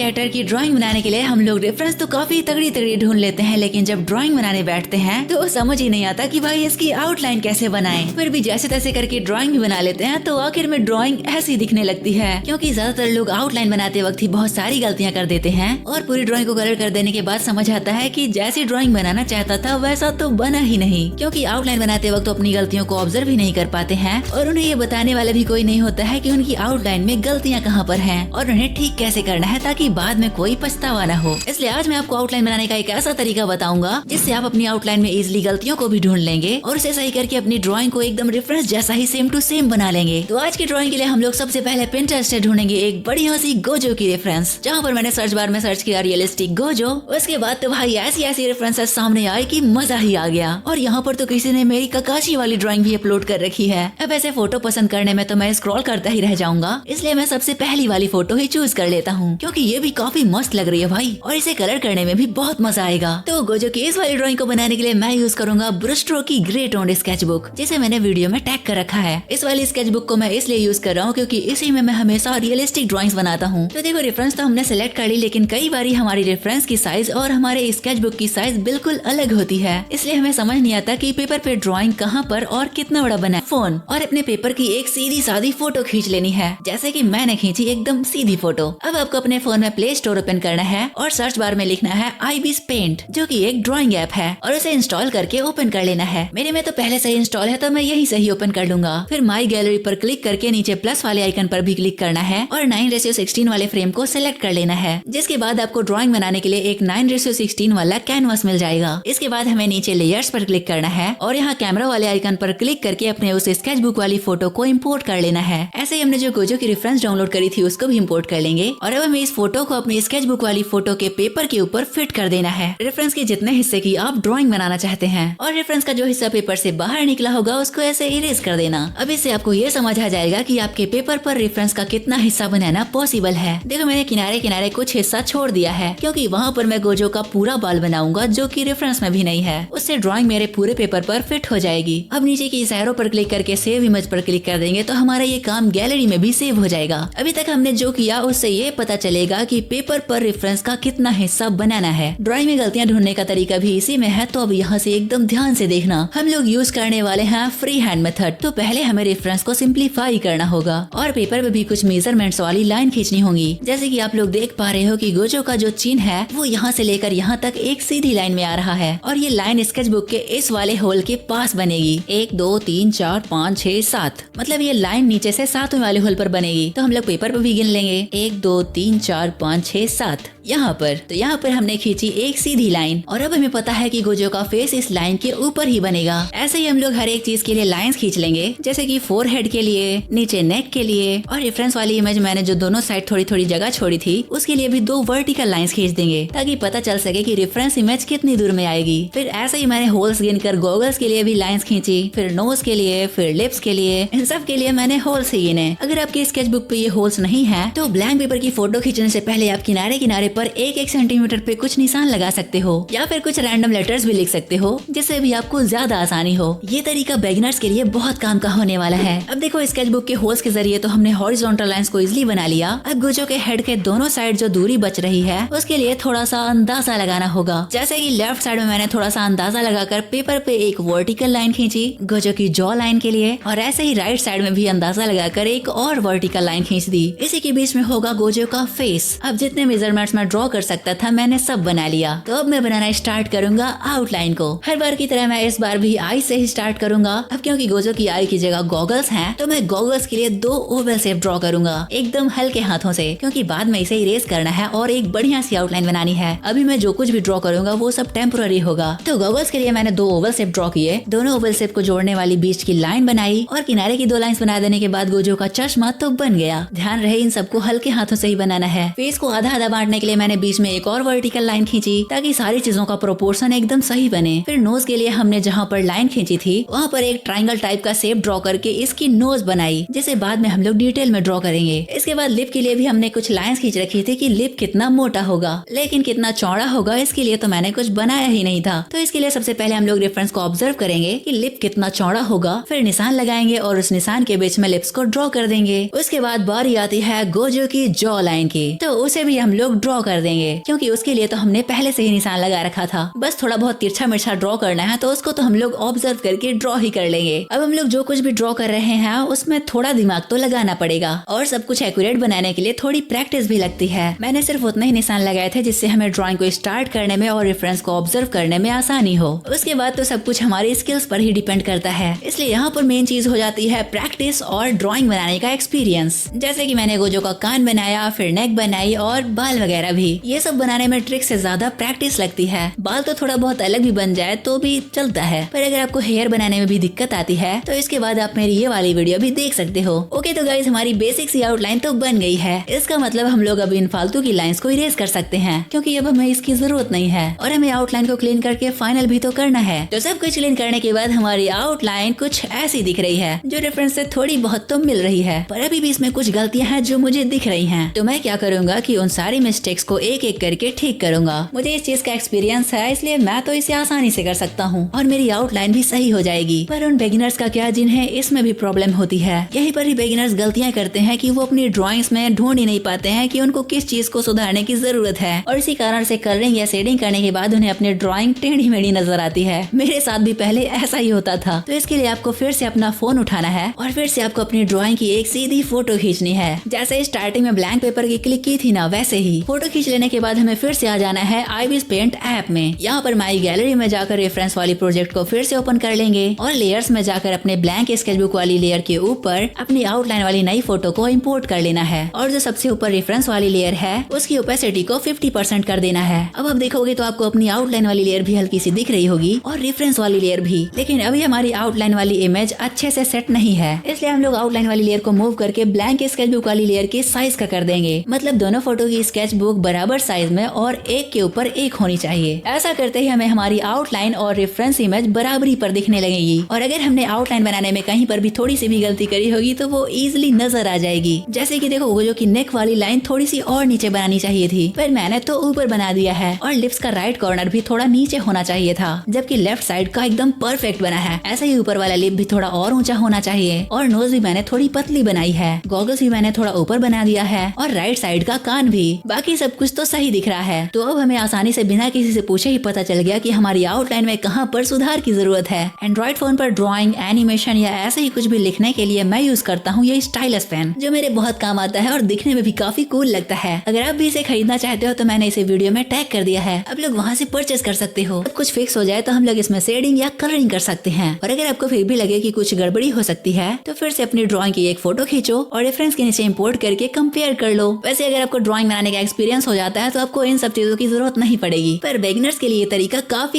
Character की drawing बनाने के लिए हम लोग रेफरेंस तो काफी तगड़ी ढूंढ लेते हैं, लेकिन जब ड्राइंग बनाने बैठते हैं तो समझ ही नहीं आता कि भाई इसकी आउटलाइन कैसे बनाएं। फिर भी जैसे तैसे करके ड्राइंग भी बना लेते हैं तो आखिर में ड्राइंग ऐसी दिखने लगती है, क्योंकि ज्यादातर लोग आउटलाइन बनाते वक्त ही बहुत सारी गलतियां कर देते हैं और पूरी ड्राइंग को कलर कर देने के बाद समझ आता है कि जैसी ड्राइंग बनाना चाहता था वैसा तो बना ही नहीं, क्योंकि आउटलाइन बनाते वक्त तो अपनी गलतियों को ऑब्जर्व ही नहीं कर पाते हैं और उन्हें ये बताने वाला भी कोई नहीं होता है कि उनकी आउटलाइन में गलतियाँ कहाँ पर हैं और उन्हें ठीक कैसे करना है ताकि बाद में कोई पछतावा न हो। इसलिए आज मैं आपको आउटलाइन बनाने का एक ऐसा तरीका बताऊंगा जिससे आप अपनी आउटलाइन में इजिली गलतियों को भी ढूंढ लेंगे और उसे सही करके अपनी ड्राइंग को एकदम रेफरेंस जैसा ही सेम टू सेम बना लेंगे। तो आज की ड्राइंग के लिए हम लोग सबसे पहले पिंटरेस्ट से ढूंढेंगे एक बढ़िया सी गोजो की रेफरेंस, जहाँ पर मैंने सर्च बार में सर्च किया रियलिस्टिक गोजो। उसके बाद तो भाई ऐसी रेफरेंसेस सामने आई कि मजा ही आ गया। और यहाँ पर तो किसी ने मेरी ककाशी वाली ड्राइंग भी अपलोड कर रखी है। अब ऐसे फोटो पसंद करने में तो मैं स्क्रॉल करता ही रह जाऊंगा, इसलिए मैं सबसे पहली वाली फोटो ही चूज कर लेता हूँ, क्योंकि ये भी काफी मस्त लग रही है भाई और इसे कलर करने में भी बहुत मजा आएगा। तो गोजो की इस वाली ड्राइंग को बनाने के लिए मैं यूज करूंगा ब्रश स्ट्रोक की ग्रे टोन्ड स्केच बुक, जिसे मैंने वीडियो में टैग कर रखा है। इस वाली स्केच बुक को मैं इसलिए यूज कर रहा हूँ क्योंकि इसी में मैं हमेशा रियलिस्टिक ड्राइंग्स बनाता हूँ। तो देखो रेफरेंस तो हमने सेलेक्ट कर ली, लेकिन कई बारी हमारी रेफरेंस की साइज और हमारे स्केच बुक की साइज बिल्कुल अलग होती है, इसलिए हमें समझ नहीं आता कि पेपर पे ड्राइंग कहाँ पर और कितना बड़ा बना है। फोन और अपने पेपर की एक सीधी सादी फोटो खींच लेनी है, जैसे कि मैंने खींची एकदम सीधी फोटो। अब आपको अपने फोन में प्ले स्टोर ओपन करना है और सर्च बार में लिखना है IBIS पेंट, जो कि एक ड्राइंग ऐप है, और उसे इंस्टॉल करके ओपन कर लेना है। मेरे में तो पहले से ही इंस्टॉल है तो मैं यही सही ओपन कर लूंगा। फिर माई गैलरी पर क्लिक करके नीचे प्लस वाले आइकन पर भी क्लिक करना है और 9:16 वाले फ्रेम को सिलेक्ट कर लेना है, जिसके बाद आपको ड्राइंग बनाने के लिए एक 9:16 वाला कैनवास मिल जाएगा। इसके बाद हमें नीचे लेयर्स पर क्लिक करना है और यहाँ कैमरा वाले आइकन पर क्लिक करके अपने उस स्केच बुक वाली फोटो को इम्पोर्ट कर लेना है। ऐसे ही हमने जो गोजो की रेफरेंस डाउनलोड करी थी उसको भी इम्पोर्ट कर लेंगे और अब हमें इस फोटो को अपनी स्केच बुक वाली फोटो के पेपर के ऊपर फिट कर देना है, रेफरेंस के जितने हिस्से की आप ड्राइंग बनाना चाहते हैं। और रेफरेंस का जो हिस्सा पेपर से बाहर निकला होगा उसको ऐसे इरेज कर देना। अब इससे आपको ये समझ आ जाएगा कि आपके पेपर पर रेफरेंस का कितना हिस्सा बनाना पॉसिबल है। देखो मैंने किनारे किनारे कुछ हिस्सा छोड़ दिया है, क्योंकि वहाँ पर मैं गोजो का पूरा बाल बनाऊंगा जो कि रेफरेंस में भी नहीं है। उससे ड्राइंग मेरे पूरे पेपर पर फिट हो जाएगी। अब नीचे की इस एरो पर क्लिक करके सेव इमेज पर क्लिक कर देंगे तो हमारा ये काम गैलरी में भी सेव हो जाएगा। अभी तक हमने जो किया उससे ये पता चलेगा कि पेपर पर रेफरेंस का कितना हिस्सा बनाना है। ड्राइंग में गलतियां ढूंढने का तरीका भी इसी में है, तो अब यहाँ से एकदम ध्यान से देखना। हम लोग यूज करने वाले हैं फ्री हैंड मेथड। तो पहले हमें रेफरेंस को सिंप्लीफाई करना होगा और पेपर में भी कुछ मेजरमेंट्स वाली लाइन खींचनी होगी। जैसे कि आप लोग देख पा रहे हो कि गोजो का जो चिन्ह है वो यहाँ से लेकर यहाँ तक एक सीधी लाइन में आ रहा है और ये लाइन स्केच बुक के इस वाले होल के पास बनेगी। 1 2 3 4 5 6 7, मतलब ये लाइन नीचे से 7वें वाले होल पर बनेगी। तो हम लोग पेपर पर भी गिन लेंगे 1 2 3 4 5 6 7 यहाँ पर। तो यहाँ पर हमने खींची एक सीधी लाइन और अब हमें पता है कि गोजो का फेस इस लाइन के ऊपर ही बनेगा। ऐसे ही हम लोग हर एक चीज के लिए लाइंस खींच लेंगे, जैसे कि फोरहेड के लिए, नीचे नेक के लिए, और रेफरेंस वाली इमेज मैंने जो दोनों साइड थोड़ी थोड़ी जगह छोड़ी थी उसके लिए भी 2 वर्टिकल लाइंस खींच देंगे ताकि पता चल सके कि रेफरेंस इमेज कितनी दूर में आएगी। फिर ऐसे ही मैंने होल्स गिनकर गॉगल्स के लिए भी लाइंस खींची, फिर नोज के लिए, फिर लिप्स के लिए, इन सब के लिए मैंने होल्स ही गिने। अगर आपकी स्केच बुक पे ये होल्स नहीं है तो ब्लैंक पेपर की फोटो खींचने से पहले आप किनारे किनारे पर 1-1 सेंटीमीटर पे कुछ निशान लगा सकते हो या फिर कुछ रैंडम लेटर्स भी लिख सकते हो, जिससे भी आपको ज्यादा आसानी हो। ये तरीका बिगिनर्स के लिए बहुत काम का होने वाला है। अब देखो स्केच बुक के होल्स के जरिए तो हमने हॉरिजॉन्टल लाइंस को इजिली बना लिया। अब गोजो के हेड के दोनों साइड जो दूरी बच रही है उसके लिए थोड़ा सा अंदाजा लगाना होगा। जैसे कि लेफ्ट साइड में मैंने थोड़ा सा अंदाजा लगाकर पेपर पे एक वर्टिकल लाइन खींची गोजो की जॉ लाइन के लिए, और ऐसे ही राइट साइड में भी अंदाजा लगाकर एक और वर्टिकल लाइन खींच दी। इसी के बीच में होगा गोजो का फेस। अब जितने मेजरमेंट्स मैं ड्रॉ कर सकता था मैंने सब बना लिया। तो अब मैं बनाना स्टार्ट करूंगा आउटलाइन को। हर बार की तरह मैं इस बार भी आई से ही स्टार्ट करूंगा। अब क्योंकि गोजो की आई की जगह गॉगल्स हैं, तो मैं गॉगल्स के लिए 2 ओवल शेप ड्रॉ करूंगा एकदम हल्के हाथों से, क्योंकि बाद में इसे इरेज करना है और एक बढ़िया सी आउटलाइन बनानी है। अभी मैं जो कुछ भी ड्रॉ करूंगा वो सब टेम्पोररी होगा। तो गॉगल्स के लिए मैंने 2 ओवल शेप ड्रॉ किए, दोनों ओवल शेप को जोड़ने वाली बीच की लाइन बनाई और किनारे की 2 लाइंस बना देने के बाद गोजो का चश्मा तो बन गया। ध्यान रहे इन सबको हल्के हाथों से ही बनाना है। फेस को आधा आधा बांटने के लिए मैंने बीच में एक और वर्टिकल लाइन खींची ताकि सारी चीजों का प्रोपोर्शन एकदम सही बने। फिर नोज के लिए हमने जहाँ पर लाइन खींची थी वहाँ पर एक ट्रायंगल टाइप का शेप ड्रॉ करके इसकी नोज बनाई, जिसे बाद में हम लोग डिटेल में ड्रॉ करेंगे। इसके बाद लिप के लिए भी हमने कुछ लाइंस खींच रखी थी कि लिप कितना मोटा होगा, लेकिन कितना चौड़ा होगा इसके लिए तो मैंने कुछ बनाया ही नहीं था। तो इसके लिए सबसे पहले हम लोग रेफरेंस को ऑब्जर्व करेंगे कि लिप कितना चौड़ा होगा, फिर निशान लगाएंगे और उस निशान के बीच में लिप्स को ड्रॉ कर देंगे। उसके बाद बारी आती है गोजो की जॉ लाइन की। तो उसे भी हम लोग ड्रॉ कर देंगे, क्योंकि उसके लिए तो हमने पहले से ही निशान लगा रखा था। बस थोड़ा बहुत तिरछा मिर्छा ड्रॉ करना है, तो उसको तो हम लोग ऑब्जर्व करके ड्रॉ ही कर लेंगे। अब हम लोग जो कुछ भी ड्रॉ कर रहे हैं उसमें थोड़ा दिमाग तो लगाना पड़ेगा, और सब कुछ एक्यूरेट बनाने के लिए थोड़ी प्रैक्टिस भी लगती है। मैंने सिर्फ उतने ही निशान लगाए थे जिससे हमें ड्राइंग को स्टार्ट करने में और रेफरेंस को ऑब्जर्व करने में आसानी हो। उसके बाद तो सब कुछ हमारी स्किल्स पर ही डिपेंड करता है, इसलिए यहाँ पर मेन चीज हो जाती है प्रैक्टिस और ड्राइंग बनाने का एक्सपीरियंस। जैसे कि मैंने गोजो का कान बनाया, फिर नेक बनाई और बाल वगैरह भी। ये सब बनाने में ट्रिक से ज्यादा प्रैक्टिस लगती है। बाल तो थोड़ा बहुत अलग भी बन जाए तो भी चलता है, पर अगर आपको हेयर बनाने में भी दिक्कत आती है तो इसके बाद आप मेरी ये वाली वीडियो भी देख सकते हो। ओके तो गाइस, हमारी बेसिक सी आउटलाइन तो बन गई है। इसका मतलब हम लोग अब इन फालतू की लाइंस को इरेज कर सकते हैं, क्योंकि अब हमें इसकी जरूरत नहीं है। और हमें आउटलाइन को क्लीन करके फाइनल भी तो करना है। तो सब कुछ क्लीन करने के बाद हमारी आउटलाइन कुछ ऐसी दिख रही है, जो रेफरेंस से थोड़ी बहुत तो मिल रही है, पर अभी भी इसमें कुछ गलतियां हैं जो मुझे दिख रही हैं। तो मैं क्या करूंगा कि उन सारी मिस्टेक्स को एक एक करके ठीक करूंगा। मुझे इस चीज का एक्सपीरियंस है, इसलिए मैं तो इसे आसानी से कर सकता हूँ और मेरी आउटलाइन भी सही हो जाएगी। पर उन बिगिनर्स का क्या जिन्हें इसमें भी प्रॉब्लम होती है। यहीं पर ही बिगिनर्स गलतियां करते हैं कि वो अपनी ड्राइंग्स में ढूंढ ही नहीं पाते हैं कि उनको किस चीज को सुधारने की जरूरत है, और इसी कारण से कलरिंग या शेडिंग करने के बाद उन्हें अपनी ड्राइंग टेढ़ी मेढ़ी नजर आती है। मेरे साथ भी पहले ऐसा ही होता था। तो इसके लिए आपको फिर से अपना फोन उठाना है और फिर से आपको अपनी ड्राइंग की एक सीधी फोटो खींचनी है। जैसे स्टार्टिंग में ब्लैंक पेपर की क्लिक की थी ना, वैसे ही फोटो खींच लेने के बाद हमें फिर से आ जाना है आईविज पेंट ऐप में। यहाँ पर माई गैलरी में जाकर रेफरेंस वाली प्रोजेक्ट को फिर से ओपन कर लेंगे और लेयर्स में जाकर अपने ब्लैंक स्केचबुक वाली लेयर के ऊपर अपनी आउटलाइन वाली नई फोटो को इम्पोर्ट कर लेना है, और जो सबसे ऊपर रेफरेंस वाली लेयर है उसकी ओपेसिटी को 50% कर देना है। अब आप देखोगे तो आपको अपनी आउटलाइन वाली लेयर भी हल्की सी दिख रही होगी और रेफरेंस वाली लेयर भी, लेकिन अभी हमारी आउटलाइन वाली इमेज अच्छे से सेट नहीं है, इसलिए हम लोग आउटलाइन वाली लेयर को मूव करके ब्लैंक स्केचबुक वाली लेयर के साइज का कर देंगे। मतलब दोनों फोटो की स्केचबुक बराबर साइज में और एक के ऊपर एक होनी चाहिए। ऐसा करते ही हमें हमारी आउटलाइन और रेफरेंस इमेज बराबरी पर दिखने लगेगी, और अगर हमने आउटलाइन बनाने में कहीं पर भी थोड़ी सी भी गलती करी होगी तो वो इजीली नजर आ जाएगी। जैसे कि देखो, वो जो कि नेक वाली लाइन थोड़ी सी और नीचे बनानी चाहिए थी, पर मैंने तो ऊपर बना दिया है, और लिप्स का राइट कॉर्नर भी थोड़ा नीचे होना चाहिए था, जबकि लेफ्ट साइड का एकदम परफेक्ट बना है। ऐसे ही ऊपर वाला लिप भी थोड़ा और ऊंचा होना चाहिए, और नोज भी मैंने थोड़ी पतली बनाई है। गॉगल्स भी मैंने थोड़ा ऊपर बना दिया है, और राइट साइड का कान भी। बाकी सब कुछ तो सही दिख रहा है। तो अब हमें आसानी से बिना किसी से पूछे ही पता चल गया कि हमारी आउटलाइन में कहाँ पर सुधार की जरूरत है। एंड्रॉइड फोन पर ड्राइंग, एनिमेशन या ऐसे ही कुछ भी लिखने के लिए मैं यूज करता हूँ ये स्टाइलस पेन, जो मेरे बहुत काम आता है और दिखने में भी काफी कूल लगता है। अगर आप भी इसे खरीदना चाहते हो तो मैंने इसे वीडियो में टैग कर दिया है, आप लोग वहाँ से परचेज कर सकते हो। अब कुछ फिक्स हो जाए तो हम लोग इसमें शेडिंग या कलरिंग कर सकते हैं, और अगर आपको फिर भी लगे कि कुछ गड़बड़ी हो सकती है तो फिर से अपनी ड्राइंग की एक फोटो खींचो और रेफरेंस के नीचे इंपोर्ट करके कंपेयर कर लो। वैसे अगर आपको ड्राइंग बनाने का एक्सपीरियंस हो जाता है तो आपको इन सब चीजों की जरूरत नहीं पड़ेगी, पर बिगिनर्स के लिए तरीका काफी